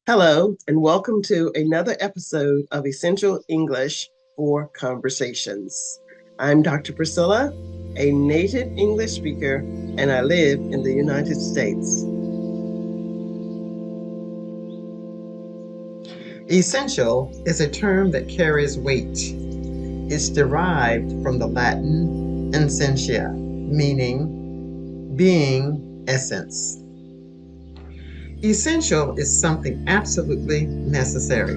Hello, and welcome to another episode of Essential English for Conversations. I'm Dr. Priscilla, a native English speaker, and I live in the United States. Essential is a term that carries weight. It's derived from the Latin essentia, meaning being essence. Essential is something absolutely necessary,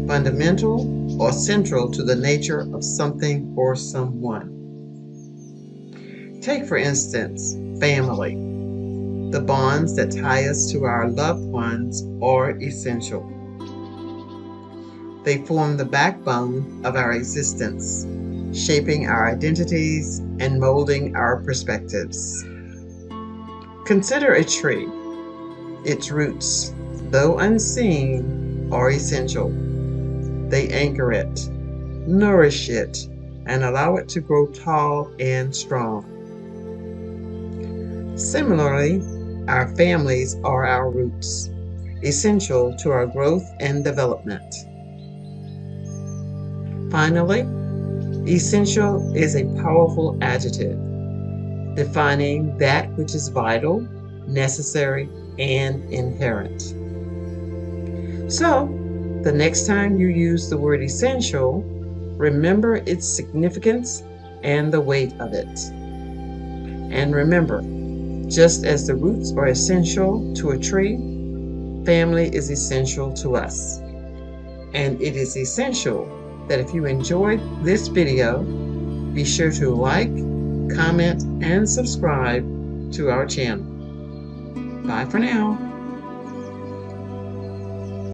fundamental or central to the nature of something or someone. Take, for instance, family. The bonds that tie us to our loved ones are essential. They form the backbone of our existence, shaping our identities and molding our perspectives. Consider a tree. Its roots, though unseen, are essential. They anchor it, nourish it, and allow it to grow tall and strong. Similarly, our families are our roots, essential to our growth and development. Finally, essential is a powerful adjective, defining that which is vital, necessary, and inherent. So, the next time you use the word essential, remember its significance and the weight of it. And remember, just as the roots are essential to a tree, family is essential to us. And it is essential that if you enjoyed this video, be sure to like, comment, and subscribe to our channel. Bye for now.